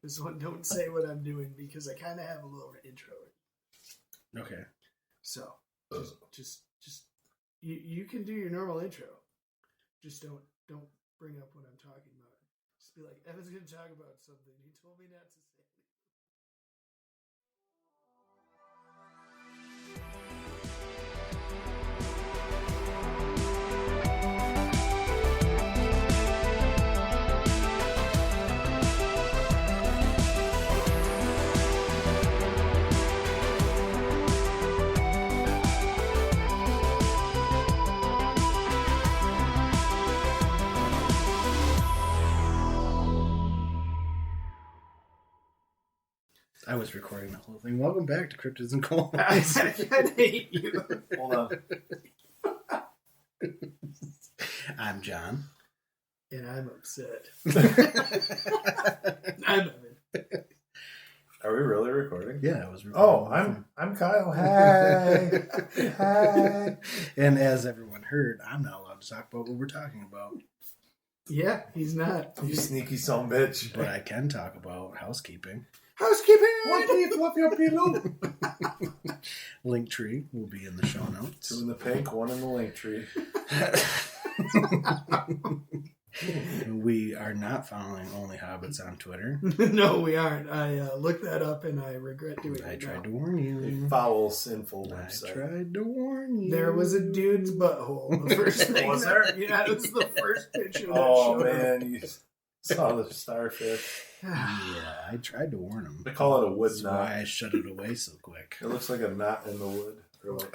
This one, don't say what I'm doing because I kind of have a little intro. Okay. So, just you can do your normal intro. Just don't bring up what I'm talking about. Just be like, Evan's going to talk about something. He told me not to say. I was recording the whole thing. Welcome back to Cryptids and Cold. I hate you. Hold on. I'm John. And I'm upset. I'm Evan. Are we really recording? Yeah, I was recording. Oh, I'm Kyle. Hey. Hey. And as everyone heard, I'm not allowed to talk about what we're talking about. Yeah, he's not. You sneaky son of a bitch. But I can talk about housekeeping. Housekeeping! One piece, flip your pillow. Linktree will be in the show notes. 2 in the pink, 1 in the link tree. We are not following Only Hobbits on Twitter. No, we aren't. I looked that up and I regret doing it. I tried now. to warn A you. foul, sinful I website. tried to warn you. There was a dude's butthole. The first thing Was there? Yeah, it was the first picture that Oh, showed man. You saw the starfish. up. Yeah, I tried to warn him. They call it a wood That's knot. why I shut it away so quick. It looks like a knot in the wood. Or like,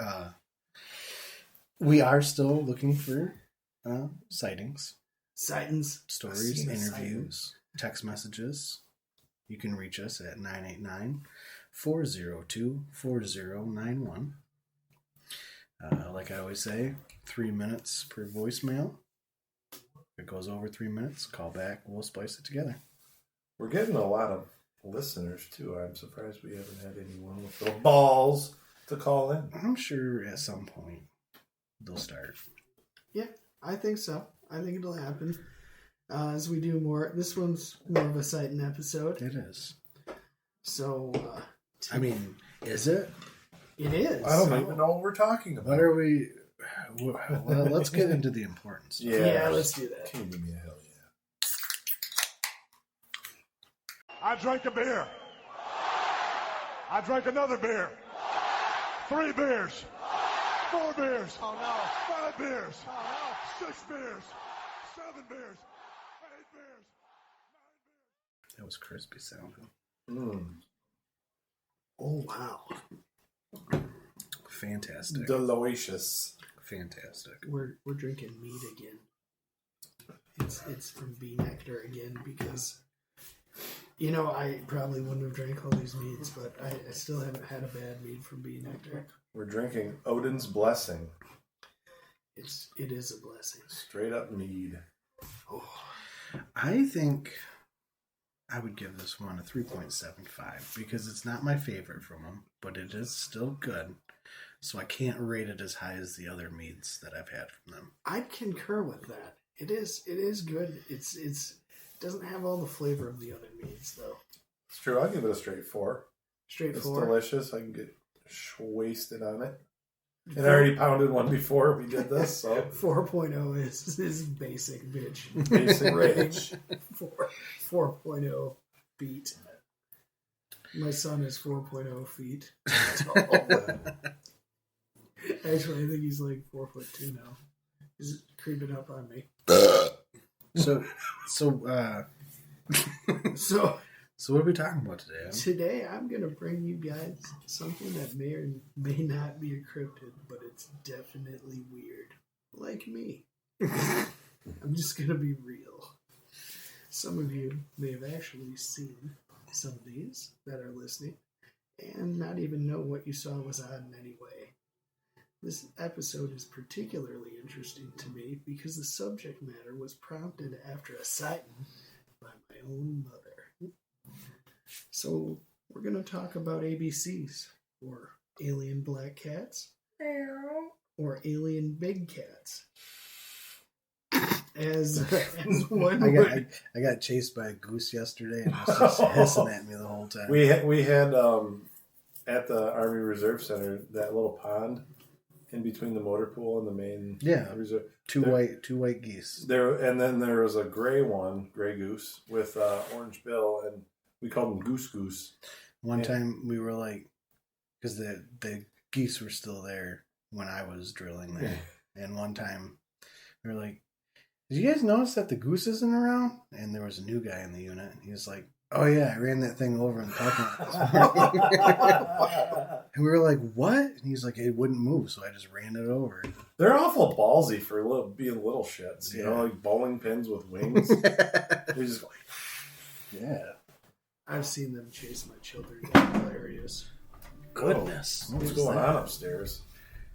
We are still looking for sightings, Sightings. stories, Seen a interviews, text messages. You can reach us at 989-402-4091. Like I always say, 3 minutes per voicemail. If it goes over 3 minutes, call back. We'll splice it together. we're getting a lot of listeners, too. I'm surprised we haven't had anyone with the balls to call in. I'm sure at some point they'll start. Yeah, I think so. I think it'll happen as we do more. This one's more of a sighting episode. It is. So, I mean, is it? it is. I don't even know what we're talking about. What are we? Well, let's get into the important stuff. Yeah, let's do that. Can you give me a hell yeah? I drank a beer. I drank another beer. 3 beers. 4 beers. Oh no. 5 beers. Oh no. 6 beers. 7 beers. 8 beers. That was crispy sounding. Oh, wow. Fantastic. Delicious. Fantastic. We're drinking mead again. It's from Bee Nectar again because, you know, I probably wouldn't have drank all these meads, but I still haven't had a bad mead from Bee Nectar. We're drinking Odin's Blessing. It is a blessing. Straight up mead. Oh, I think I would give this one a 3.75 because it's not my favorite from them, but it is still good. So I can't rate it as high as the other meads that I've had from them. I'd concur with that. It is good. It doesn't have all the flavor of the other meads though. It's true. I'll give it a straight 4. It's Straightforward. delicious. I can get wasted on it. And I already pounded one before we did this, so 4.0 is basic bitch. basic Rating. bitch. 4.0 feet. My son is 4.0 feet tall. Actually, I think he's like 4'2" now. He's creeping up on me. So So what are we talking about today? today I'm gonna bring you guys something that may or may not be a cryptid, but it's definitely weird. Like me. I'm just gonna be real. Some of you may have actually seen some of these that are listening and not even know what you saw was odd in any way. This episode is particularly interesting to me because the subject matter was prompted after a sighting by my own mother. So we're going to talk about ABCs, or alien black cats, or alien big cats. as one I got chased by a goose yesterday and it was just hissing at me the whole time. We had at the Army Reserve Center that little pond in between the motor pool and the main reserve. Two white geese. And then there was a gray goose with orange bill, and we called him Goose. One time we were like, because the geese were still there when I was drilling there, and one time we were like, did you guys notice that the goose isn't around? And there was a new guy in the unit. He was like, oh yeah, I ran that thing over in the parking lot this morning. And we were like, what? And he's like, it wouldn't move, so I just ran it over. They're awful ballsy for being little shits, you know, like bowling pins with wings. They just go, yeah. I've seen them chase my children. They're hilarious. Goodness. What's going on upstairs?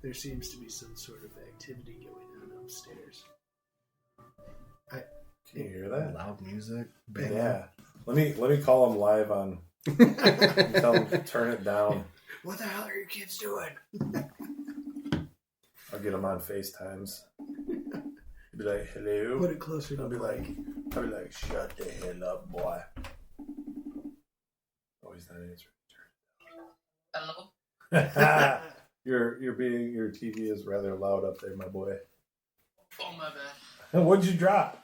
There seems to be some sort of activity going on upstairs. Can you hear that? Loud music. Bang. Yeah. Let me call them live on. Tell them to turn it down. What the hell are your kids doing? I'll get them on FaceTimes. Be like, hello. Put it closer to I'll the be mic. like, shut the hell up, boy. Oh, he's not answering. Hello? Your TV is rather loud up there, my boy. Oh, my bad. What'd you drop?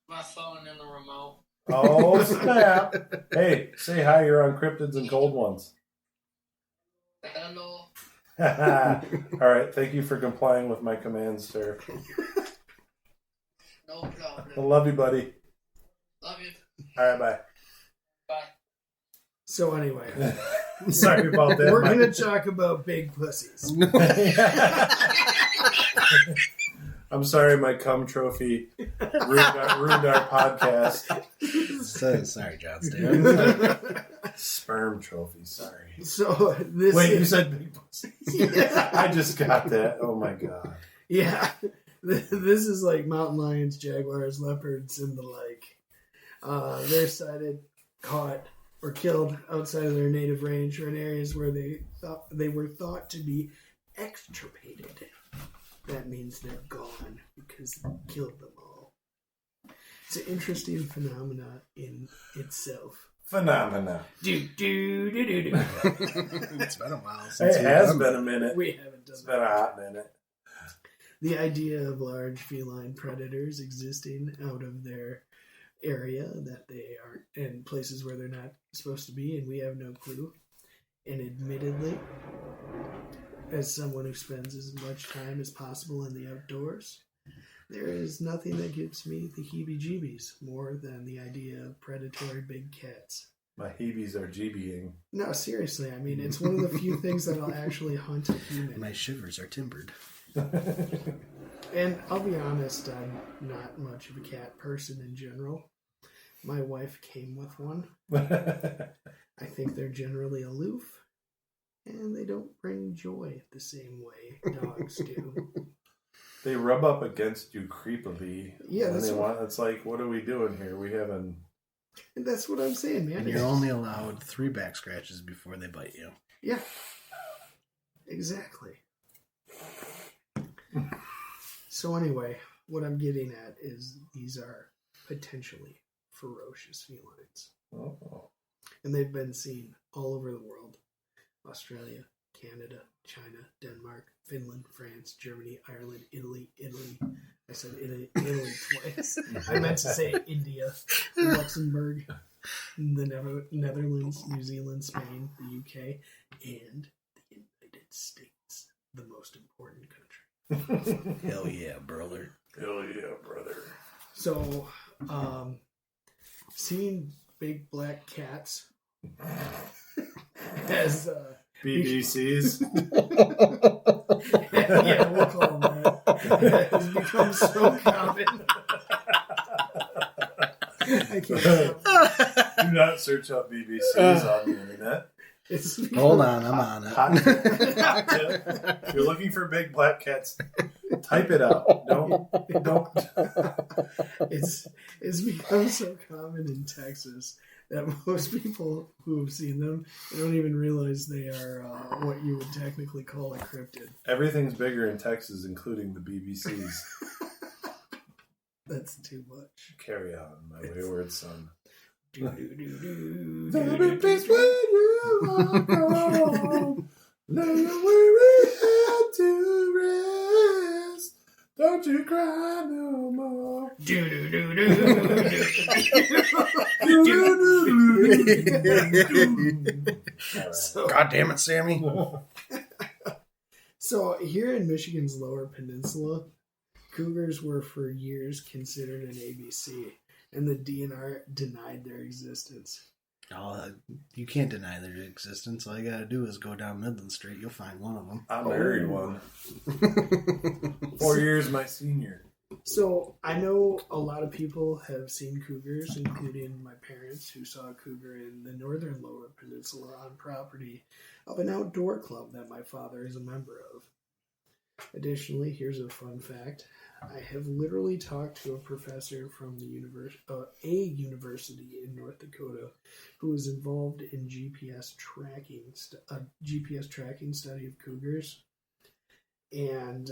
My phone and the remote. Oh, snap. Hey, say hi. You're on Cryptids and Cold Ones. Hello? All right. Thank you for complying with my commands, sir. No I problem. love you, buddy. Love you. All right, bye. Bye. So anyway, Sorry about that. we're Mike. going to talk about big pussies. I'm sorry, my cum trophy ruined our podcast. So sorry, John Stan. Sperm trophy, sorry. So this Wait, you is, said big pussy. Yeah. I just got that. Oh my god. Yeah, this is like mountain lions, jaguars, leopards, and the like. They're sighted, caught, or killed outside of their native range or in areas where they were thought to be extirpated. That means they're gone because we killed them all. It's an interesting phenomena in itself. Phenomena. Do do do do do. It's been a while since It has been a minute. We haven't done It's that. been a hot minute. The idea of large feline predators existing out of their area that they are in places where they're not supposed to be, and we have no clue. And admittedly, as someone who spends as much time as possible in the outdoors, there is nothing that gives me the heebie-jeebies more than the idea of predatory big cats. My heebies are GBing. No, seriously, I mean, it's one of the few things that'll actually hunt a human. My shivers are timbered. And I'll be honest, I'm not much of a cat person in general. My wife came with one. I think they're generally aloof, and they don't bring joy the same way dogs do. They rub up against you creepily. Yeah, when that's they what- want. It's like, what are we doing here? We haven't. And that's what I'm saying, man. And you're only allowed 3 back scratches before they bite you. Yeah. Exactly. So anyway, what I'm getting at is these are potentially ferocious felines. Oh. And they've been seen all over the world. Australia, Canada, China, Denmark, Finland, France, Germany, Ireland, Italy. I said Italy twice. I meant to say India, Luxembourg, the Netherlands, New Zealand, Spain, the UK, and the United States, the most important country. Hell yeah, brother. Hell yeah, brother. So, seeing big black cats as BBCs. yeah, we'll call them that, has become so common. I can't stop. Do not search up BBCs on the internet. It's become, Hold on, I'm on it. Hot tip. If you're looking for big black cats, type it out. Don't. It's become so common in Texas that most people who have seen them don't even realize they are what you would technically call a cryptid. Everything's bigger in Texas, including the BBCs. That's too much. Carry on, my wayward son. Do, do, do, do, There'll do, be do, peace do. when you are gone. Never we had to rest. Don't you cry no more. Do, do, do, do, do, So, God damn it, Sammy. so here in Michigan's Lower Peninsula, cougars were for years considered an ABC, and the DNR denied their existence. Oh, you can't deny their existence. All you gotta do is go down Midland Street. You'll find one of them. I married one. 4 years my senior. So I know a lot of people have seen cougars, including my parents, who saw a cougar in the northern Lower Peninsula on property of an outdoor club that my father is a member of. Additionally, here's a fun fact. I have literally talked to a professor from the university in North Dakota who was involved in GPS tracking study of cougars. And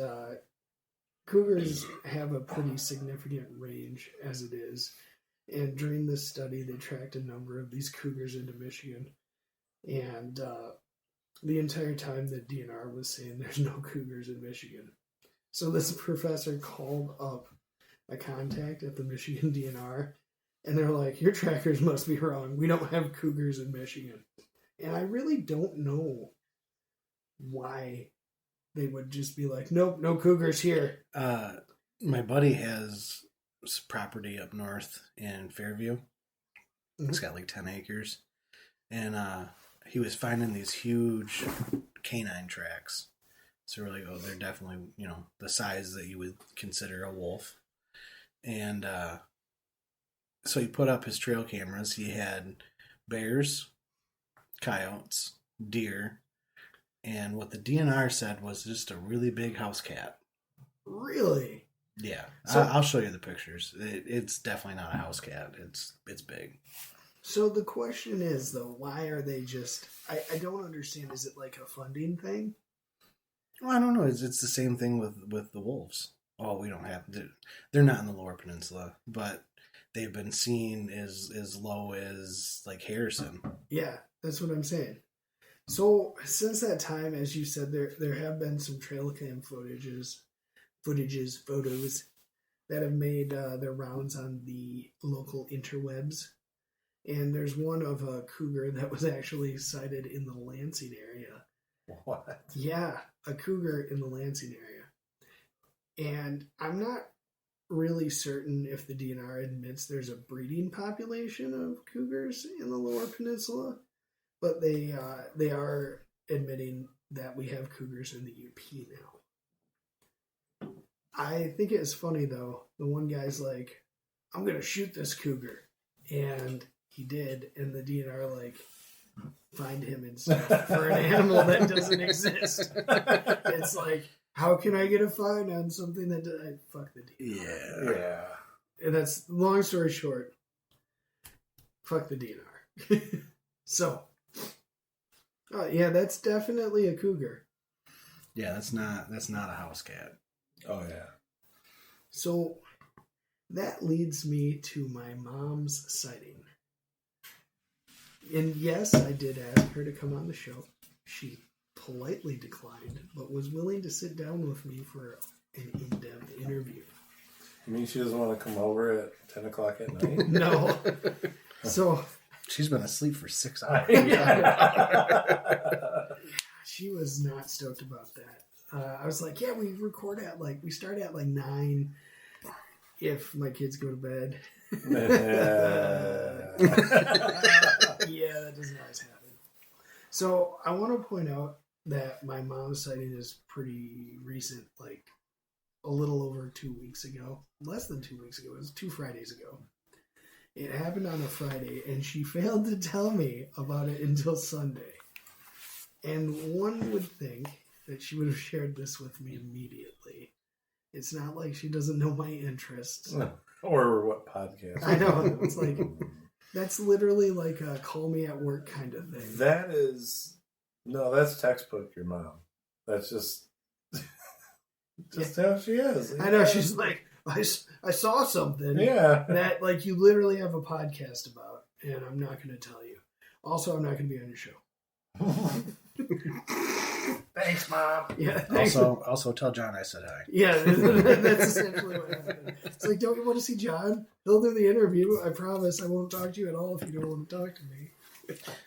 cougars have a pretty significant range as it is. And during this study, they tracked a number of these cougars into Michigan. And the entire time the DNR was saying there's no cougars in Michigan. So this professor called up a contact at the Michigan DNR, and they're like, your trackers must be wrong. We don't have cougars in Michigan. And I really don't know why they would just be like, nope, no cougars here. My buddy has property up north in Fairview. It's got like 10 acres. And he was finding these huge canine tracks. So we're like, oh, they're definitely, the size that you would consider a wolf. And so he put up his trail cameras. He had bears, coyotes, deer, and what the DNR said was just a really big house cat. Really? Yeah, So- I'll show you the pictures. It's definitely not a house cat. It's big. So the question is, though, why are they just... I don't understand. Is it like a funding thing? Well, I don't know. It's the same thing with the wolves. Oh, we don't have... They're not in the Lower Peninsula, but they've been seen as low as, like, Harrison. Yeah, that's what I'm saying. So since that time, as you said, there have been some trail cam photos that have made their rounds on the local interwebs. And there's one of a cougar that was actually sighted in the Lansing area. What? Yeah, a cougar in the Lansing area. And I'm not really certain if the DNR admits there's a breeding population of cougars in the Lower Peninsula, but they are admitting that we have cougars in the UP now. I think it's funny, though. The one guy's like, I'm going to shoot this cougar. And he did, and the DNR, like, fined him and stuff for an animal that doesn't exist. It's like, how can I get a fine on something that fuck the DNR? Yeah. And that's, long story short, fuck the DNR. So, yeah, that's definitely a cougar. Yeah, that's not a house cat. Oh, yeah. So, that leads me to my mom's sighting. And yes, I did ask her to come on the show. She politely declined, but was willing to sit down with me for an in-depth interview. You mean she doesn't want to come over at 10 o'clock at night? No. So, She's been asleep for 6 hours. she was not stoked about that. I was like, yeah, we start at like 9 if my kids go to bed. Yeah, that doesn't always happen. So I want to point out that my mom's sighting is pretty recent, like a little over 2 weeks ago. Less than 2 weeks ago. It was 2 Fridays ago. It happened on a Friday, and she failed to tell me about it until Sunday. And one would think that she would have shared this with me immediately. It's not like she doesn't know my interests. Or what podcast? I know. It's like, that's literally like a call me at work kind of thing. That's textbook your mom. That's just how she is. I know. She's like, I saw something Yeah. that like you literally have a podcast about, and I'm not going to tell you. Also, I'm not going to be on your show. Thanks, Mom. Yeah. Thanks. Also tell John I said hi. Yeah, that's essentially what happened. It's like, don't you want to see John? He'll do the interview. I promise I won't talk to you at all if you don't want to talk to me.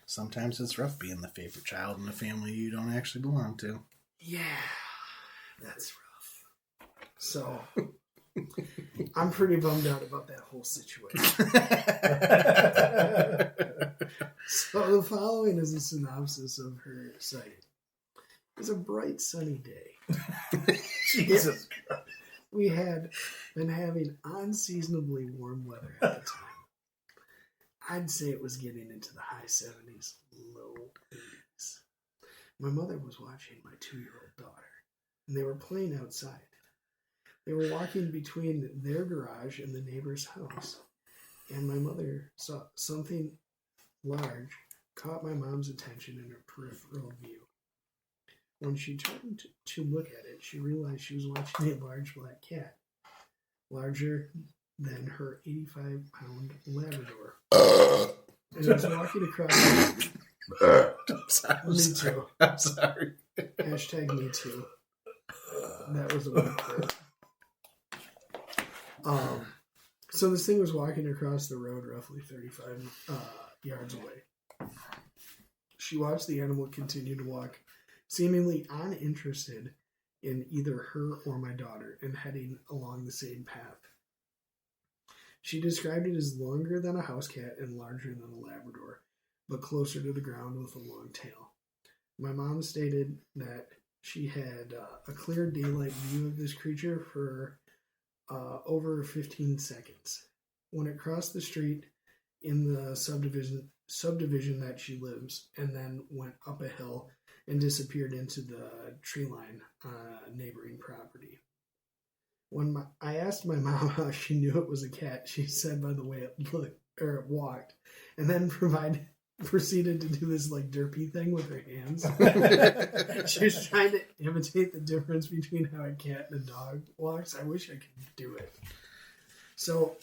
Sometimes it's rough being the favorite child in a family you don't actually belong to. Yeah, that's rough. So, I'm pretty bummed out about that whole situation. So, the following is a synopsis of her site. It was a bright, sunny day. Jesus Christ. We had been having unseasonably warm weather at the time. I'd say it was getting into the high 70s, low 80s. My mother was watching my 2-year-old daughter, and they were playing outside. They were walking between their garage and the neighbor's house, and my mother saw something large caught my mom's attention in her peripheral view. When she turned to look at it, she realized she was watching a large black cat, larger than her 85-pound Labrador. And it was walking across. Me too. I'm sorry. Hashtag me too. That was a weak word. So this thing was walking across the road roughly 35 yards away. She watched the animal continue to walk, seemingly uninterested in either her or my daughter, and heading along the same path. She described it as longer than a house cat and larger than a Labrador, but closer to the ground with a long tail. My mom stated that she had a clear daylight view of this creature for over 15 seconds. When it crossed the street in the subdivision that she lives, and then went up a hill and disappeared into the tree line on a neighboring property. When I asked my mom how she knew it was a cat, she said by the way it looked or it walked, and then proceeded to do this like derpy thing with her hands. She was trying to imitate the difference between how a cat and a dog walks. I wish I could do it. So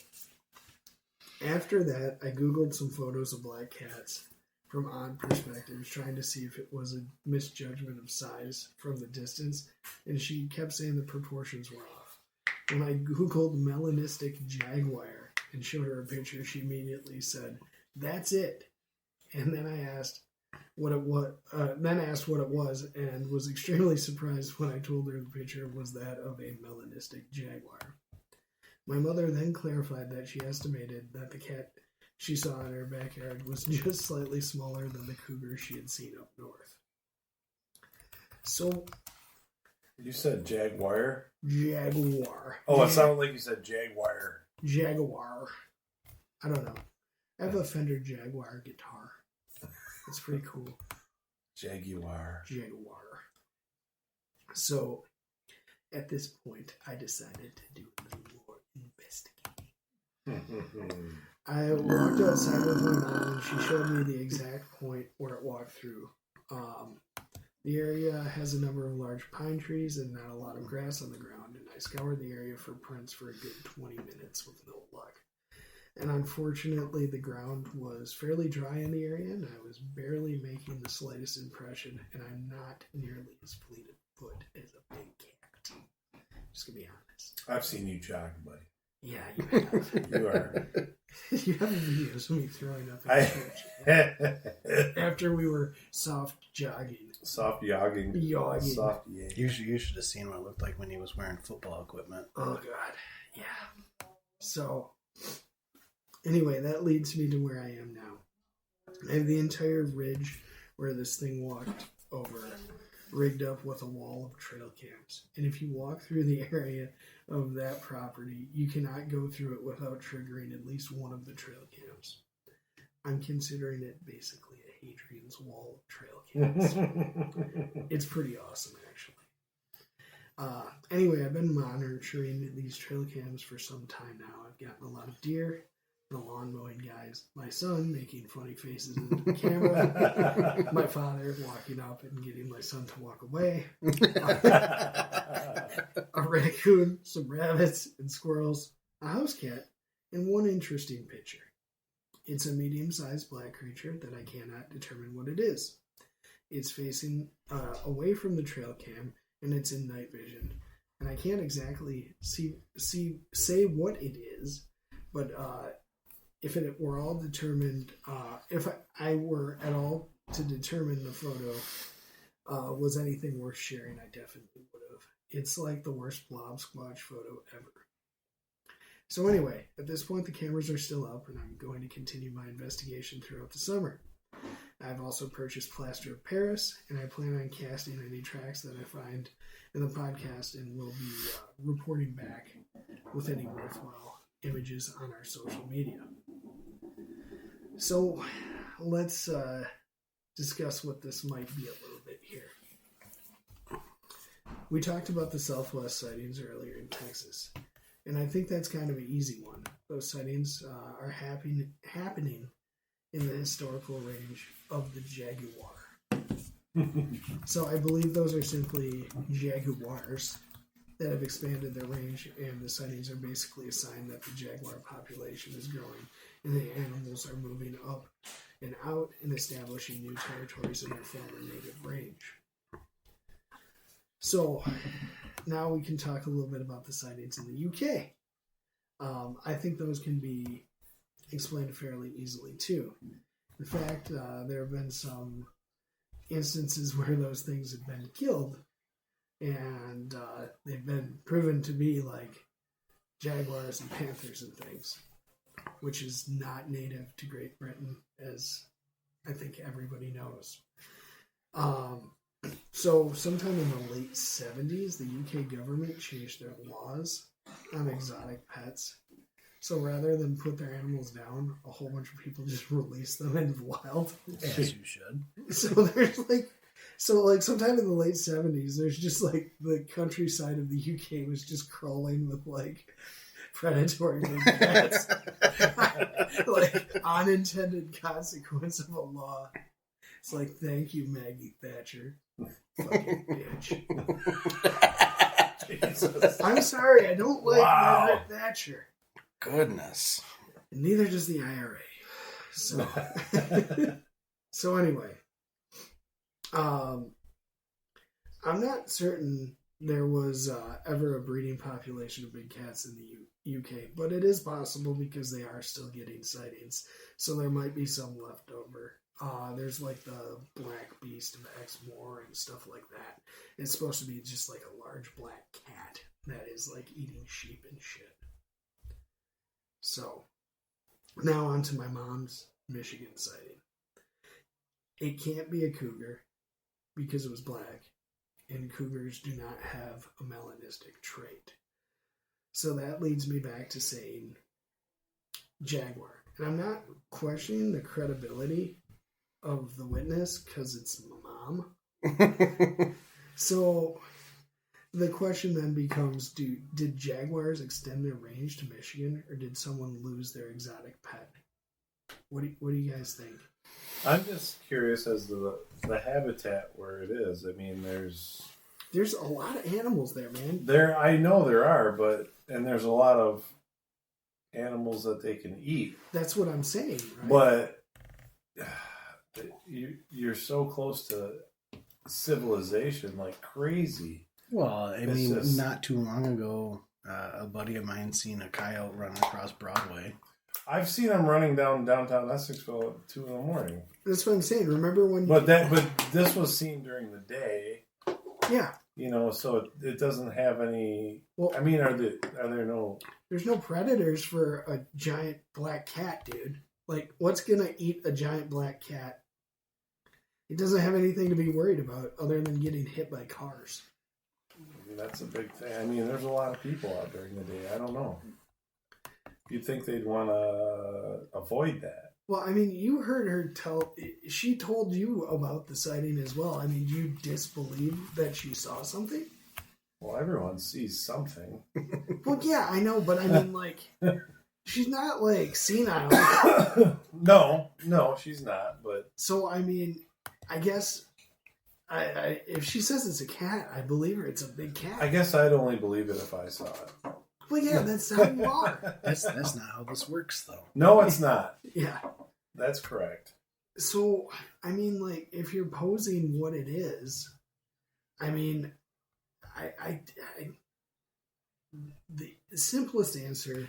after that, I Googled some photos of black cats from odd perspectives, trying to see if it was a misjudgment of size from the distance, and she kept saying the proportions were off. When I Googled melanistic jaguar and showed her a picture, she immediately said, "That's it." And then I asked what it was, and was extremely surprised when I told her the picture was that of a melanistic jaguar. My mother then clarified that she estimated that the cat she saw in her backyard was just slightly smaller than the cougar she had seen up north. So, You said Jaguar? jaguar. Oh, it sounded like you said Jaguar. Jaguar. I don't know. I have a Fender Jaguar guitar. It's pretty cool. Jaguar. Jaguar. So, at this point, I decided to do a little more investigating. I walked outside with my mom, and she showed me the exact point where it walked through. The area has a number of large pine trees and not a lot of grass on the ground, and I scoured the area for prints for a good 20 minutes with no luck. And unfortunately, the ground was fairly dry in the area, and I was barely making the slightest impression, and I'm not nearly as fleet of foot as a big cat. Just gonna be honest. I've seen you jog, buddy. Yeah, you have. You are. You have videos of me throwing up in church after we were soft jogging. Soft yogging. Yogging. Soft yay. You should have seen what it looked like when he was wearing football equipment. Oh, God. Yeah. So, anyway, that leads me to where I am now. I have the entire ridge where this thing walked over rigged up with a wall of trail cams. And if you walk through the area of that property, you cannot go through it without triggering at least one of the trail cams. I'm considering it basically a Hadrian's Wall of trail cams. It's pretty awesome, actually. Anyway, I've been monitoring these trail cams for some time now. I've gotten a lot of deer, the lawn mowing guys, my son making funny faces into the camera, my father walking up and getting my son to walk away, a raccoon, some rabbits and squirrels, a house cat, and one interesting picture. It's a medium-sized black creature that I cannot determine what it is. It's facing away from the trail cam, and it's in night vision. And I can't exactly say what it is, but if it were all determined, if I were at all to determine the photo was anything worth sharing, I definitely would have. It's like the worst Blob Squatch photo ever. So anyway, at this point the cameras are still up, and I'm going to continue my investigation throughout the summer. I've also purchased plaster of Paris, and I plan on casting any tracks that I find in the podcast, and will be reporting back with any worthwhile images on our social media. So let's discuss what this might be a little bit here. We talked about the Southwest sightings earlier in Texas, and I think that's kind of an easy one. Those sightings are happening in the historical range of the jaguar. So I believe those are simply jaguars that have expanded their range, and the sightings are basically a sign that the jaguar population is growing and the animals are moving up and out and establishing new territories in their former native range. So now we can talk a little bit about the sightings in the UK. I think those can be explained fairly easily too. In fact, there have been some instances where those things have been killed, and they've been proven to be like jaguars and panthers and things, which is not native to Great Britain, as I think everybody knows. So sometime in the late 70s, the UK government changed their laws on exotic pets. So rather than put their animals down, a whole bunch of people just release them into the wild. As you should. So there's like sometime in the late 70s, there's just like the countryside of the UK was just crawling with like predatory big cats. Like unintended consequence of a law. It's like, thank you, Maggie Thatcher. Fucking bitch. I'm sorry, I don't like Margaret Thatcher. Goodness. And neither does the IRA. So, so anyway, I'm not certain there was ever a breeding population of big cats in the UK, but it is possible because they are still getting sightings. So there might be some left over. There's like the black beast of Exmoor and stuff like that. It's supposed to be just like a large black cat that is like eating sheep and shit. So, now on to my mom's Michigan sighting. It can't be a cougar because it was black, and cougars do not have a melanistic trait. So that leads me back to saying jaguar. And I'm not questioning the credibility of the witness because it's my mom. So the question then becomes, did jaguars extend their range to Michigan, or did someone lose their exotic pet? What do you guys think? I'm just curious as to the habitat where it is. I mean, there's a lot of animals there, man. I know there are, and there's a lot of animals that they can eat. That's what I'm saying, right? But you're so close to civilization like crazy. Well, I mean, not too long ago, a buddy of mine seen a coyote run across Broadway. I've seen them running down downtown Essexville at 2 a.m. That's what I'm saying. Remember when? But this was seen during the day. Yeah. You know, so it doesn't have any. Well, I mean, are there no? There's no predators for a giant black cat, dude. Like, what's gonna eat a giant black cat? It doesn't have anything to be worried about other than getting hit by cars. That's a big thing. I mean, there's a lot of people out during the day. I don't know. You'd think they'd want to avoid that. Well, I mean, you heard her she told you about the sighting as well. I mean, do you disbelieve that she saw something? Well, everyone sees something. Well, yeah, I know, but I mean, like, she's not like senile. no, she's not. But So I mean, I guess I if she says it's a cat, I believe her. It's a big cat. I guess I'd only believe it if I saw it. Well, yeah, that's how you are. That's not how this works, though. No, it's not. Yeah. That's correct. So I mean, like, if you're posing what it is, I mean, I the simplest answer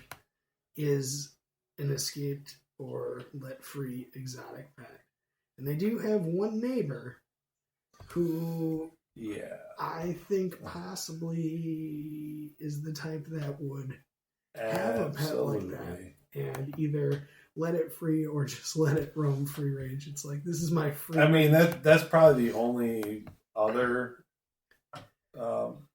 is an escaped or let free exotic pet, and they do have one neighbor who Yeah. I think possibly is the type that would have a pet like that Absolutely. and either let it free or just let it roam free range. It's like, this is my free. I mean, that's probably the only other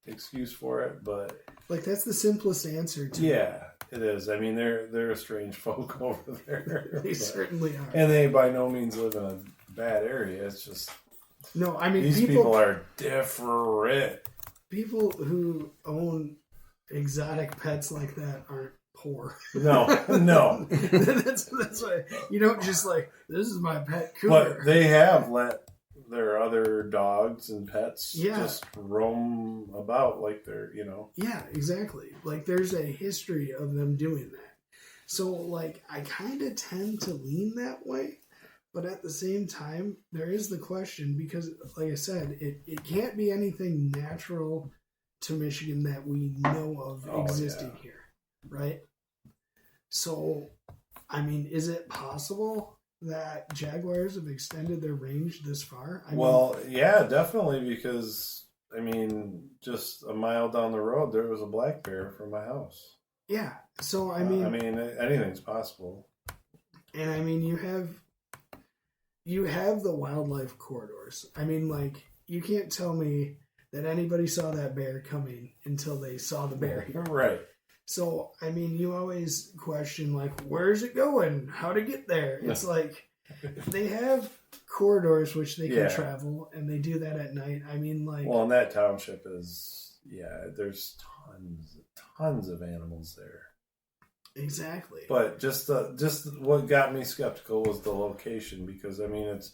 excuse for it, but like, that's the simplest answer to yeah, it is. I mean, they're a strange folk over there. They but- certainly are. and they by no means live in a bad area. It's just No, I mean, these people people are different. who own exotic pets like that aren't poor. No, that's why you don't just like, this is my pet cougar. but they have let their other dogs and pets Yeah. just roam about like they're, Yeah, exactly. Like, there's a history of them doing that. So, like, I kind of tend to lean that way. But at the same time, there is the question because, like I said, it can't be anything natural to Michigan that we know of Oh, existing yeah. here, right? So, I mean, is it possible that jaguars have extended their range this far? I Well, yeah, definitely, because I mean, just a mile down the road, there was a black bear from my house. yeah. So, I mean, anything's possible. and I mean, you have the wildlife corridors. I mean, like, you can't tell me that anybody saw that bear coming until they saw the bear here. Right. So, I mean, you always question, like, where's it going? How to get there? It's like, they have corridors which they can Yeah. travel, and they do that at night. I mean, like, Well, and that township is, there's tons of animals there. exactly. But just what got me skeptical was the location, because I mean, it's,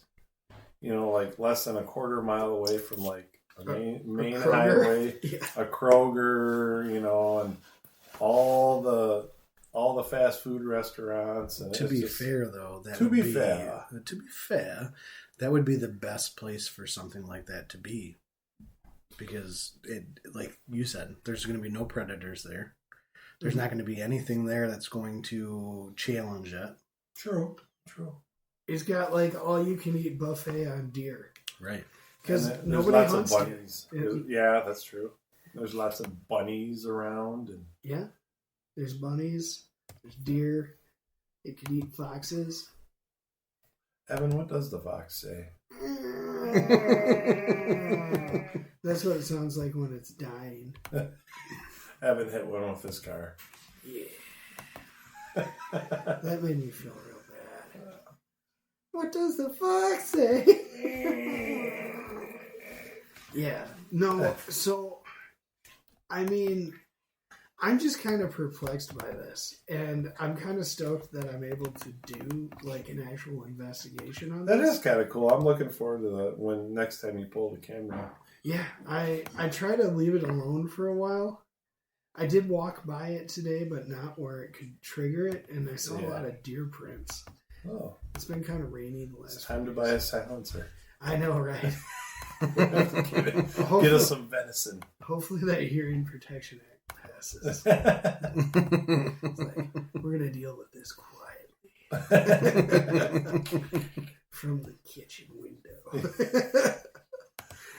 like less than a quarter mile away from like a main Kroger. highway, Yeah. a Kroger, and all the fast food restaurants. And To it's be just- fair, though, that To would be be fair. To be fair, that would be the best place for something like that to be, because it, like you said, there's going to be no predators there. There's not going to be anything there that's going to challenge it. True. It's got, like, all-you-can-eat buffet on deer. Right. Because And there's nobody lots hunts of deer. bunnies. It- Yeah, that's true. There's lots of bunnies around, and Yeah. There's bunnies. There's deer. It could eat foxes. Evan, what does the fox say? That's what it sounds like when it's dying. Evan hit one with his car. Yeah. That made me feel real bad. What does the fox say? Yeah. No, so, I mean, I'm just kind of perplexed by this. And I'm kind of stoked that I'm able to do, like, an actual investigation on That this. is kind of cool. I'm looking forward to that when next time you pull the camera. Yeah, I try to leave it alone for a while. I did walk by it today, but not where it could trigger it, and I saw a Yeah. lot of deer prints. Oh, It's been kind of rainy the last it's time to few buy a days. silencer. I know, right? Get us some venison. Hopefully that Hearing Protection Act passes. It's like, we're going to deal with this quietly. From the kitchen window.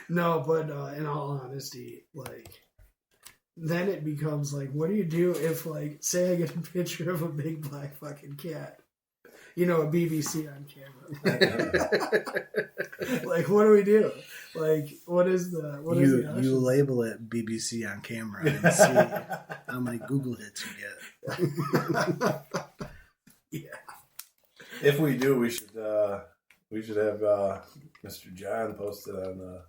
No, but in all honesty, like, then it becomes like, what do you do if, like, say I get a picture of a big black fucking cat? A BBC on camera. Like, what do we do? Like, what is the You option? label it BBC on camera and see how many Google hits you get. Yeah. If we do, we should have Mr. John posted on the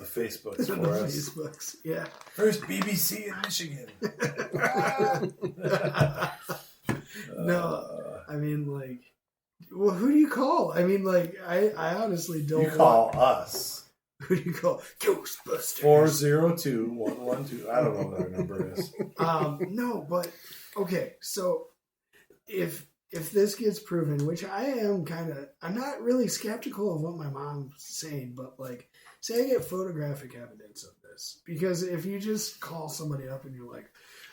Facebooks On for the us. Facebooks. Yeah. First BBC in Michigan. No, I mean, like, well, who do you call? I mean, like, I honestly don't. You call us. Who do you call? Ghostbusters. 402-112. I don't know what our number is. No, but okay. So if this gets proven, which I am I'm not really skeptical of what my mom's saying, but like, say I get photographic evidence of this, because if you just call somebody up and you're like,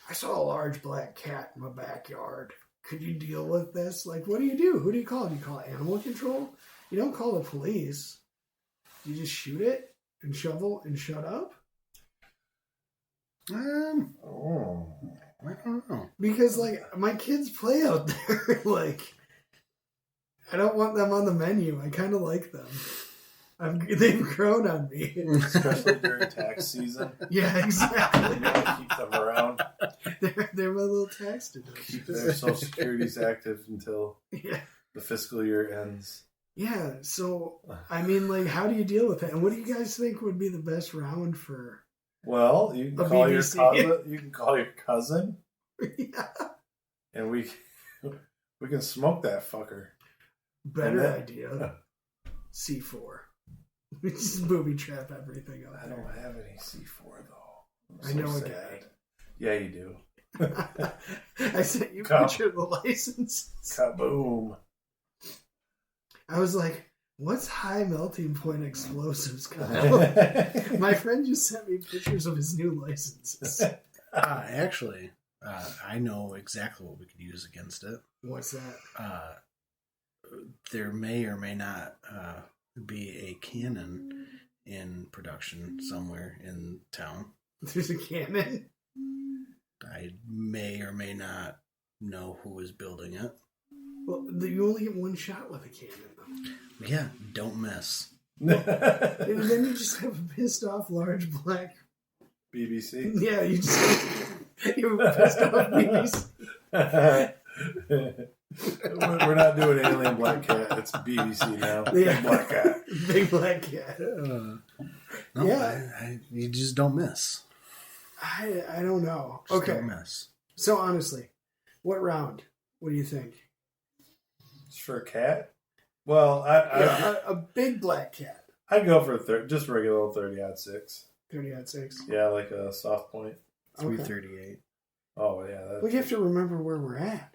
I saw a large black cat in my backyard. Could you deal with this? Like, what do you do? Who do you call? Do you call animal control? You don't call the police. You just shoot it and shovel and shut up? Oh. I don't know. Because, like, my kids play out there. Like, I don't want them on the menu. I kind of like them. They've grown on me. Especially during tax season. Yeah, You exactly. want to keep them around. They're my little tax deductions. Keep their Social Security's active until Yeah. the fiscal year ends. Yeah, so, I mean, like, how do you deal with that? And what do you guys think would be the best round for... Well, you can A call your BBC. cousin. You can call your cousin, Yeah. and we can smoke that fucker. Better And then- idea. C4. We just booby trap everything up I there. don't have any C4 though. I'm I know a sad. guy. Yeah, you do. I sent you a Come. picture of the license. Kaboom. I was like, what's high melting point explosives, Kyle? My friend just sent me pictures of his new licenses. Actually, I know exactly what we could use against it. What's that? There may or may not be a cannon in production somewhere in town. There's a cannon. I may or may not know who is building it. Well, you only get one shot with a cannon, though. Yeah, don't miss. And then you just have a pissed off large black. BBC. Yeah, you just you have a pissed off BBC. We're not doing Alien Black Cat. It's BBC now. Yeah. Black Cat. Big black cat. No, Yeah. you just don't miss. I don't know. Just Okay. don't miss. So honestly, what round? What do you think? It's for a cat? Well, A big black cat. I'd go for just regular old 30-06. 30-6. Yeah, like a soft point. 338. Oh, yeah. Well, you have to remember where we're at,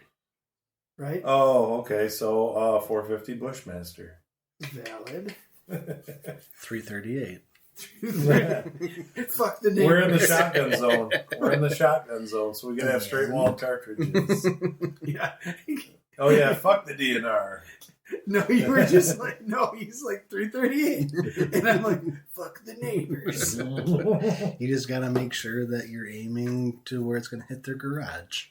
right? Oh, okay. So 450 Bushmaster. Valid. 338. Fuck the neighbors. We're in the shotgun zone. We're in the shotgun zone, so we can have straight wall cartridges. Yeah. Oh yeah, fuck the DNR. No, you were just like, no, he's like 338. And I'm like, fuck the neighbors. You just got to make sure that you're aiming to where it's going to hit their garage.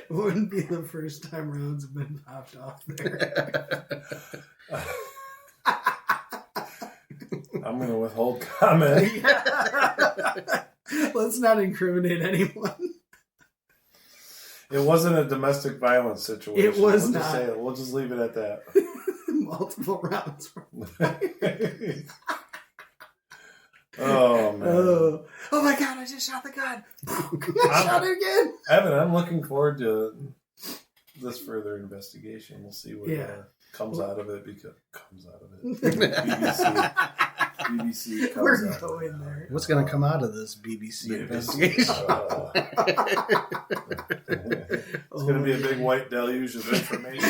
Wouldn't be the first time rounds have been popped off there. I'm gonna withhold comment. Let's not incriminate anyone. It wasn't a domestic violence situation. It was We'll just not. say it. We'll just leave it at that. Multiple rounds. Oh man, Oh my god, I just shot the gun. I shot it again. Evan, I'm looking forward to this further investigation. We'll see what comes out of it. BBC comes We're out of going it. there. What's going to come out of this BBC investigation? It's going to be a big white deluge of information.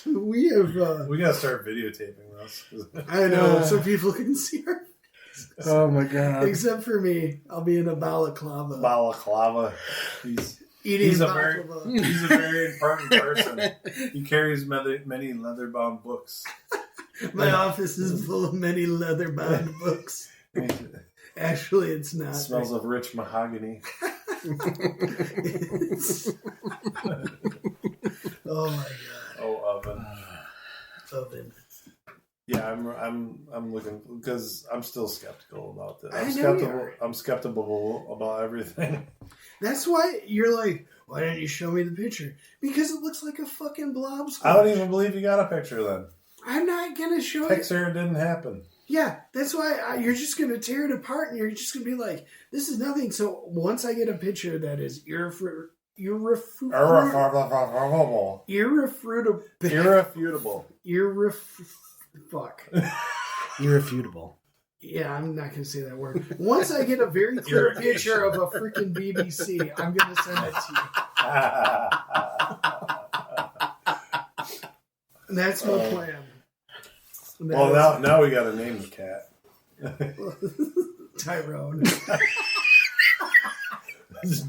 We have. We got to start videotaping this. I know, so people can see her. Oh my god. Except for me, I'll be in a balaclava. Balaclava. Eating He's a baklava. very important person. He carries many leather-bound books. My office is full of many leather-bound books. Actually, it's not. It smells of rich mahogany. Oh my god. Oh, oven. Oven. Yeah, I'm looking because I'm still skeptical about this. I know you are. I'm skeptical about everything. That's why you're like, why didn't you show me the picture? Because it looks like a fucking blob squash. I don't even believe you got a picture then. I'm not gonna show you. Pixar didn't happen. Yeah, that's why you're just going to tear it apart and you're just going to be like, this is nothing. So once I get a picture that is irrefutable. Fuck. Irrefutable. Yeah, I'm not going to say that word. Once I get a very clear picture of a freaking BBC, I'm going to send it to you. And that's my plan. Well, now we got to name the cat. Tyrone.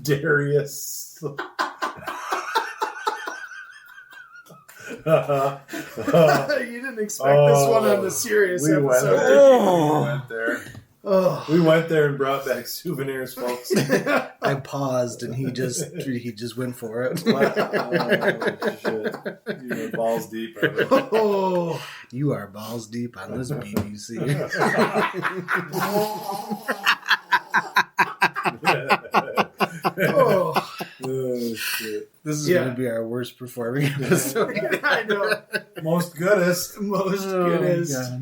Darius. You didn't expect this one on the serious episode. We went there. Oh. We went there and brought back souvenirs, folks. I paused and he just went for it. Wow. Oh, shit. You were balls deep. Oh. You are balls deep on this BBC. Oh. Oh, shit. This is going to be our worst performing episode. I know. Most goodest. Goodest.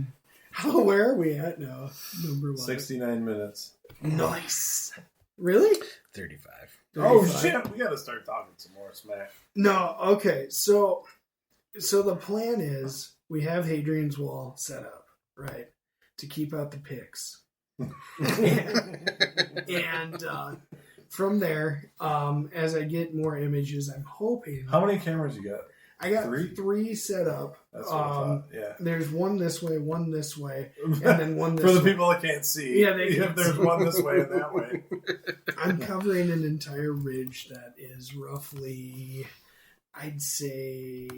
Where are we at now? Number 1. 69 minutes. Nice. Really? 35. Oh, shit. We got to start talking some more smack. No, okay. So the plan is we have Hadrian's Wall set up, right, to keep out the pigs. and from there, as I get more images, I'm hoping. How many cameras you got? I got 3 set up. That's what I thought. Yeah. There's one this way, and then one this For the way. people that can't see. Yeah, they can't there's see. one this way and that way. I'm covering an entire ridge that is roughly, I'd say,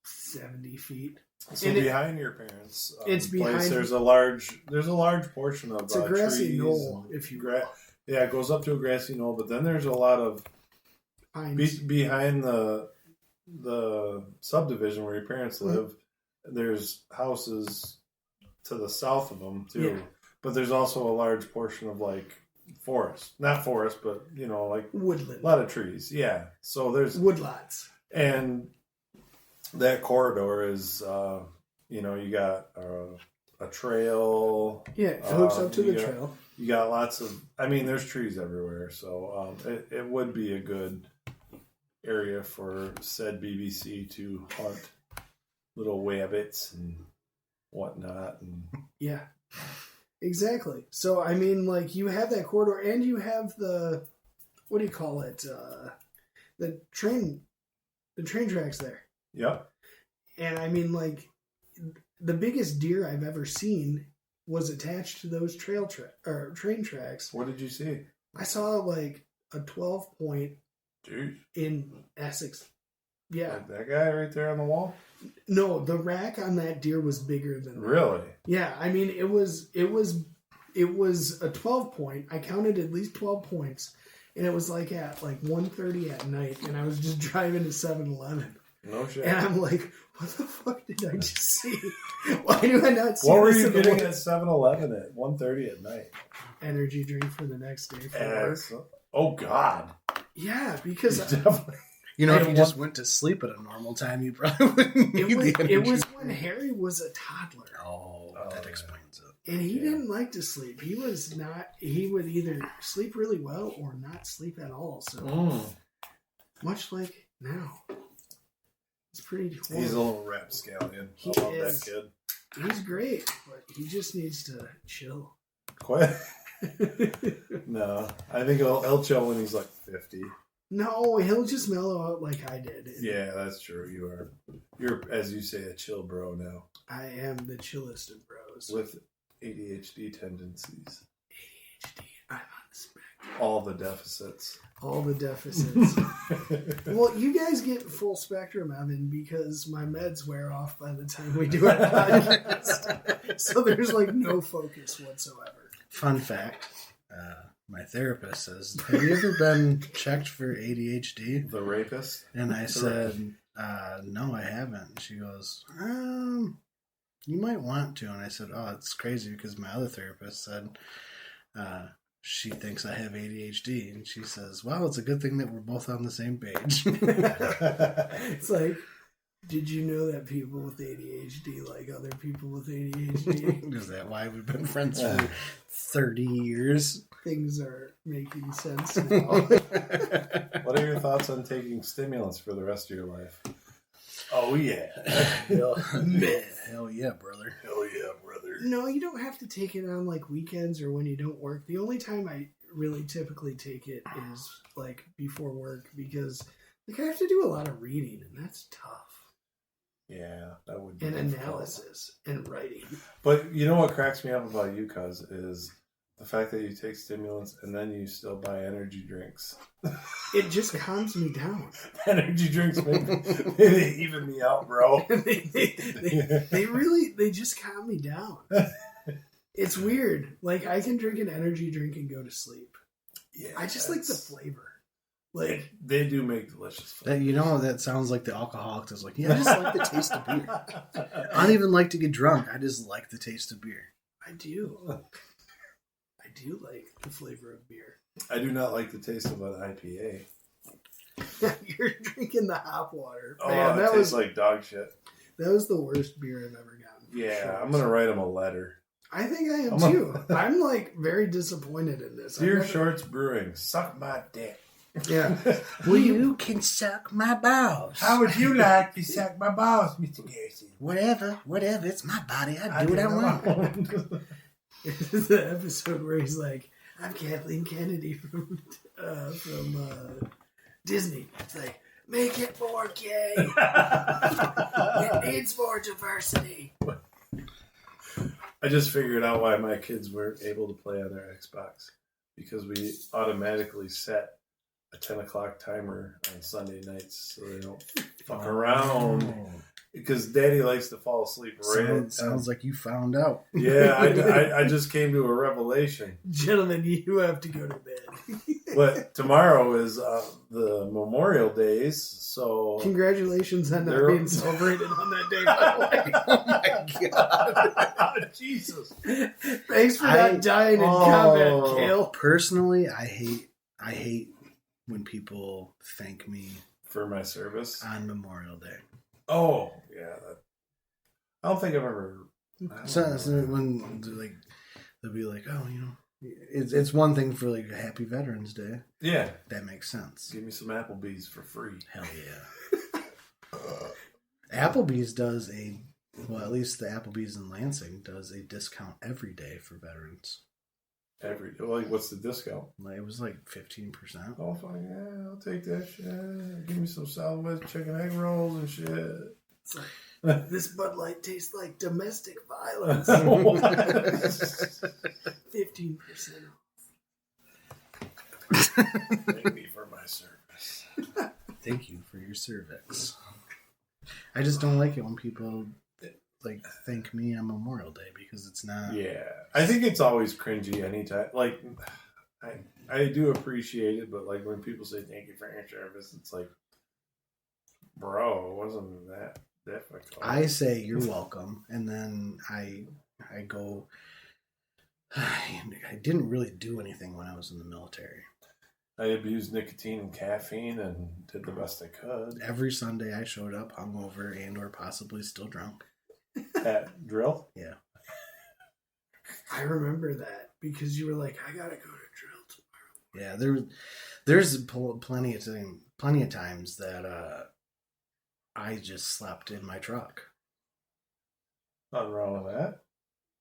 70 feet. So And behind your parents' it's behind- place, there's a large portion of It's a grassy trees knoll, and if you yeah, it goes up to a grassy knoll, but then there's a lot of pines. behind the subdivision where your parents live. There's houses to the south of them too, Yeah. but there's also a large portion of like forest, not forest, but like Woodland. a lot of trees. Yeah, so there's Woodlots. and that corridor is, you got a trail. Yeah, it hooks up to the you got- trail. You got lots of. I mean, there's trees everywhere, so it would be a good area for said BBC to hunt little wabbits and whatnot. And Yeah, exactly. So, I mean, like, you have that corridor, and you have the, what do you call it? The train tracks there. yep. And, I mean, like, the biggest deer I've ever seen was attached to those train tracks. What did you see? I saw, like, a 12-point Jeez. in Essex. Yeah. Like that guy right there on the wall? No, the rack on that deer was bigger than that. Really? Yeah, I mean it was a 12-point. I counted at least 12 points, and it was like at 1:30 at night, and I was just driving to 7-Eleven, No shit. and I'm like, what the fuck did I just see? Why do I not see What were this you in the getting morning? at 7-Eleven at 1:30 at night? Energy drink for the next day for work. Excellent. Oh God. Yeah, because Definitely. If you just went to sleep at a normal time, you probably wouldn't need the energy. it was when Harry was a toddler. Oh, that yeah. explains it. And he didn't like to sleep. He would either sleep really well or not sleep at all. So much like now. It's pretty horrible. He's a little rapscallion. He I love is. that kid. He's great, but he just needs to chill. Quite. No, I think he'll chill when he's like 50. No, he'll just mellow out like I did. Yeah, that's true. You're, as you say, a chill bro now I am the chillest of bros. with ADHD tendencies, ADHD, I'm on the spectrum. all the deficits. All the deficits. Well, you guys get full spectrum, Evan, because my meds wear off by the time we do our podcast. So there's no focus whatsoever. Fun fact. My therapist says, have you ever been checked for ADHD? The rapist. And I said, no, I haven't. And she goes, you might want to. And I said, oh, it's crazy because my other therapist said she thinks I have ADHD. And she says, well, it's a good thing that we're both on the same page. It's like, Did you know that people with ADHD like other people with ADHD? Is that why we've been friends for 30 years? Things are making sense now. What are your thoughts on taking stimulants for the rest of your life? Oh, yeah. Hell yeah, brother. Hell yeah, brother. No, you don't have to take it on like weekends or when you don't work. The only time I really typically take it is like before work because like I have to do a lot of reading and that's tough. Yeah, that would be And difficult. analysis and writing. But you know what cracks me up about you, cuz, is the fact that you take stimulants and then you still buy energy drinks. It just calms me down. Energy drinks they even me out, bro. they just calm me down. It's weird. Like I can drink an energy drink and go to sleep. Yeah, I just like the flavor. Like they do make delicious food. You know, that sounds like the alcoholic that's like, yeah, I just like the taste of beer. I don't even like to get drunk. I just like the taste of beer. I do. I do like the flavor of beer. I do not like the taste of an IPA. You're drinking the hop water. Oh, Man, it that tastes was like dog shit. that was the worst beer I've ever gotten. for Yeah, sure. I'm gonna write him a letter. I think I am I'm too. I'm like very disappointed in this. Dear I've never- Shorts Brewing, suck my dick. Yeah. Well, you can suck my balls. would you like to suck my balls, Mr. Garrison? Whatever. It's my body. I do what I want. This is the episode where he's like, "I'm Kathleen Kennedy from Disney." It's like, make it more gay. It needs more diversity. I just figured out why my kids weren't able to play on their Xbox. Because we automatically set a 10 o'clock timer on Sunday nights so they don't fuck around. Because Daddy likes to fall asleep right. Sounds like you found out. Yeah, I just came to a revelation. Gentlemen, you have to go to bed. But tomorrow is the Memorial Days, so Congratulations on not They're- being celebrated on that day, by the way. Oh my God. Jesus. Thanks for not dying in combat, Kale. Personally, I hate when people thank me For my service. on Memorial Day. Oh, yeah. I don't think I've ever. So when they'll be like, oh, you know, it's one thing for like Happy Veterans Day. Yeah. That makes sense. Give me some Applebee's for free. Hell yeah. Applebee's does at least the Applebee's in Lansing does a discount every day for veterans. What's the discount? Like, it was like 15%. Oh, fine, yeah, I'll take that shit. Give me some Southwest chicken egg rolls and shit. It's like, this Bud Light tastes like domestic violence. 15% Thank me for my service. Thank you for your cervix. I just don't like it when people like thank me on Memorial Day because it's not. Yeah, I think it's always cringy anytime. Like, I do appreciate it, but like when people say thank you for your service, it's like, bro, it wasn't that difficult. I say you're welcome, and then I go. I didn't really do anything when I was in the military. I abused nicotine and caffeine and did the best I could. Every Sunday I showed up hungover and or possibly still drunk. At drill? Yeah. I remember that because you were like, I gotta go to drill tomorrow. Yeah, there's plenty of times that I just slept in my truck. Nothing wrong with that.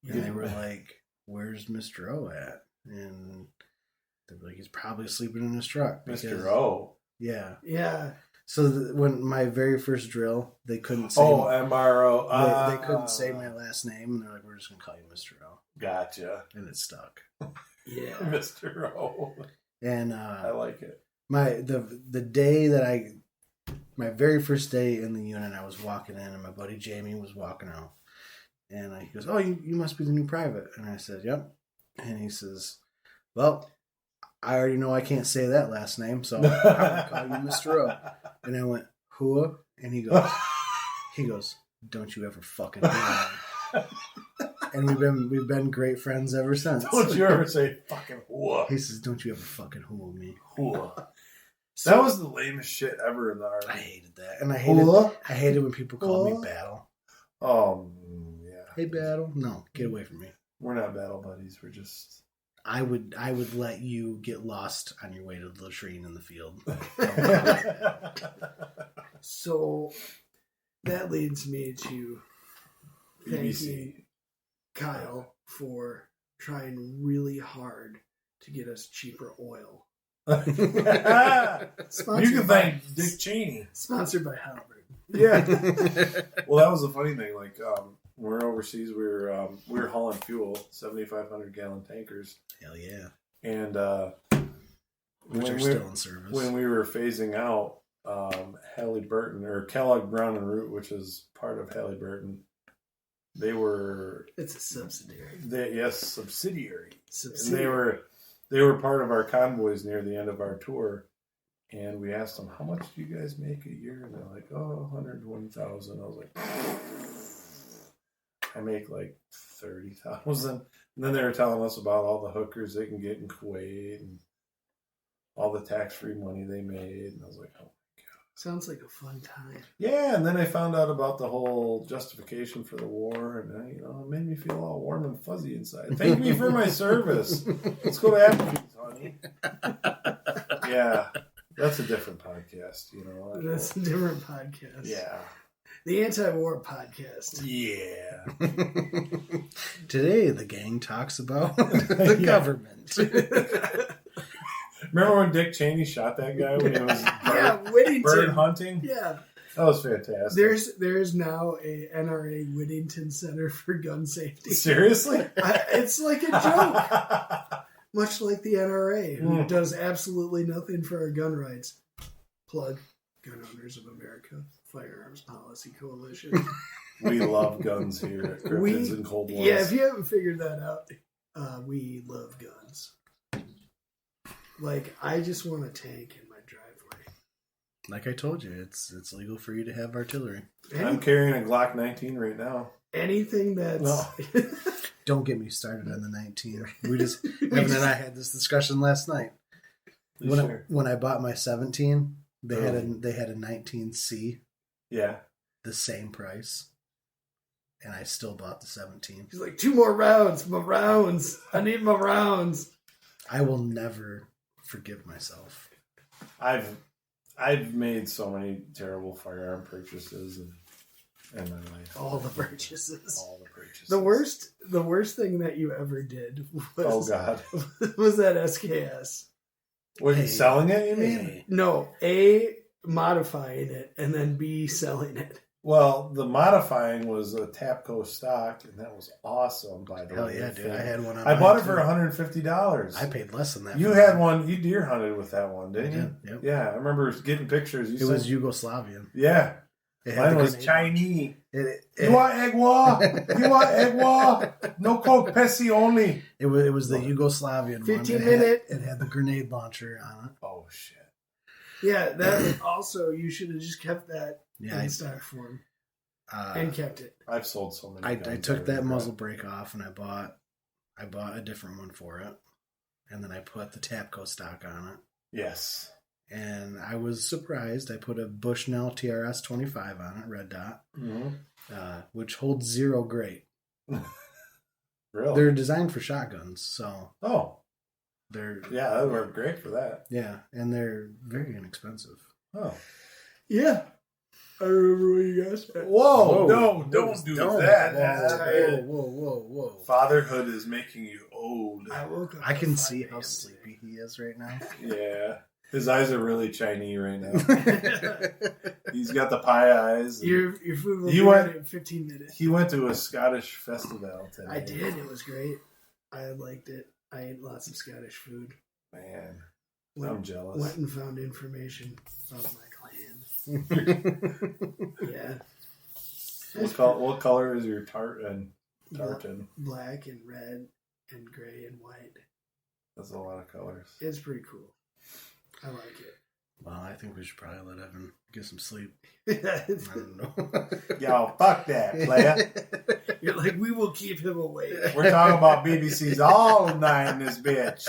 And they were like, "Where's Mr. O at?" And they were like, "He's probably sleeping in his truck." Mr. O. Yeah. Yeah. So when my very first drill, they couldn't say. Oh, MRO. They couldn't say my last name, and they're like, "We're just gonna call you Mr. O," Gotcha. and it stuck. Yeah. Mr. O. And I like it. the day that my very first day in the unit, I was walking in, and my buddy Jamie was walking out, and he goes, "Oh, you must be the new private," and I said, "Yep," and he says, "Well, I already know I can't say that last name, so I'm gonna call you Mr. O." And I went, "Who?" And he goes, "Don't you ever fucking do that." And we've been great friends ever since. Don't you ever say fucking whoa. He says, "Don't you ever fucking who me." Whoa. That was the lamest shit ever in the I Army. hated that, and I Huh? hated when people called Huh? me Battle. Yeah. Hey, Battle. No, get away from me. We're not battle buddies. We're just. I would let you get lost on your way to the latrine in the field. So that leads me to thanking BBC. Kyle for trying really hard to get us cheaper oil. You Sponsored can by, thank Dick Cheney. sponsored by Halliburton. Yeah. Well, that was the funny thing. Like, when we were overseas, we were hauling fuel, 7,500 gallon tankers, Hell yeah. and Which are still in service. when we were phasing out Halliburton or Kellogg Brown and Root, which is part of Halliburton, they were It's a subsidiary. subsidiary. And Subsidiary. they were part of our convoys near the end of our tour. And we asked them, how much do you guys make a year? And they're like, 120,000. I was like, I make like 30,000. And then they were telling us about all the hookers they can get in Kuwait and all the tax-free money they made. And I was like, oh. Sounds like a fun time. Yeah, and then I found out about the whole justification for the war, and it made me feel all warm and fuzzy inside. Thank me for my service. Let's go to Applebee's, honey. Yeah, that's a different podcast, That's a different podcast. Yeah. The anti-war podcast. Yeah. Today, the gang talks about the Yeah. government. Remember when Dick Cheney shot that guy when he was Yeah, Whittington. bird hunting? Yeah. That was fantastic. There's now a NRA Whittington Center for Gun Safety. Seriously? It's like a joke. Much like the NRA, who Mm. does absolutely nothing for our gun rights. Plug Gun Owners of America, Firearms Policy Coalition. We love guns here at Cryptids and Cold Wars. Yeah, if you haven't figured that out, we love guns. Like, I just want a tank in my driveway. Like I told you, it's legal for you to have artillery. I'm carrying a Glock 19 right now. Anything that's... No. Don't get me started on the 19. Evan and I had this discussion last night. When I bought my 17, they had a 19C, Yeah. the same price, and I still bought the 17. He's like, 2 more rounds. My rounds. I need my rounds. I will never forgive myself. I've made so many terrible firearm purchases in my life. All the purchases. All the purchases. The worst thing that you ever did was, Oh God. was that SKS. Was Hey. you selling it, you mean? Hey, No, A, modifying it, and then B, selling it. Well, the modifying was a Tapco stock, and that was awesome, by the hell way. yeah, dude! I had one on I mine, bought it too. for $150. I paid less than that. You for had mine. one. You deer hunted with that one, didn't I you? did, yep. Yeah, I remember getting pictures. It was Yugoslavian. Yeah, It had mine the was grenade- Chinese. It, You want egg? You want egg? No Coke, Pepsi only. It was the Yugoslavian 15 one. minute. It had the grenade launcher on it. Oh shit. Yeah, that also, you should have just kept that Yeah, in stock form I and kept it. I've sold so many. I guns took that regret. muzzle brake off and I bought a different one for it, and then I put the Tapco stock on it. Yes. And I was surprised. I put a Bushnell TRS 25 on it, red dot, which holds 0 grate. Really? They're designed for shotguns, so Oh, they're yeah, that would work great for that. yeah, and they're very inexpensive. Oh. Yeah. I remember what you guys said. Whoa, no, don't do that. Whoa. Fatherhood is making you old. I woke up. I can at see 5 how a.m. sleepy he is right now. Yeah. His eyes are really Chinese right now. He's got the pie eyes. Your food will You be went- ready in 15 minutes. He went to a Scottish festival today. I did. It was great. I liked it. I ate lots of Scottish food. Man, I'm Went, jealous. went and found information about my clan. Yeah. What color is your tartan? Tartan. Black and red and gray and white. That's a lot of colors. It's pretty cool. I like Well, I think we should probably let Evan get some sleep. it. I don't know. Yo, fuck that, player. You're like, we will keep him awake. We're talking about BBC's all night in this bitch.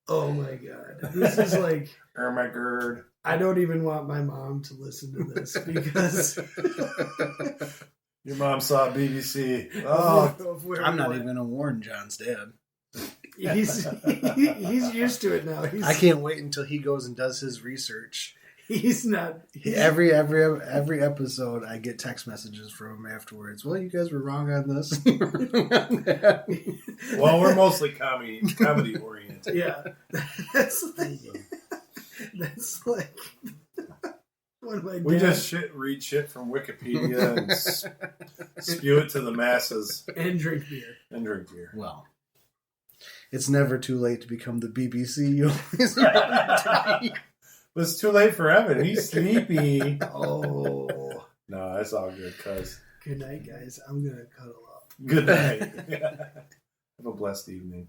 Oh my god. This is like, Ermagerd. I don't even want my mom to listen to this because Your mom saw BBC. Oh, of where I'm we not went. even gonna warn John's dad. He's used to it now. I can't wait until he goes and does his research. He's not. Every episode, I get text messages from him afterwards. Well, you guys were wrong on this. well, we're mostly comedy oriented. Yeah, that's like one of my. We dad- just read shit from Wikipedia and spew it to the masses and drink beer. and drink beer. Well, it's never too late to become the BBC. You always But it's too late for Evan. He's sleepy. Oh, No, that's all good, cuz. good night, guys. I'm gonna cuddle up. Good night. Have a blessed evening.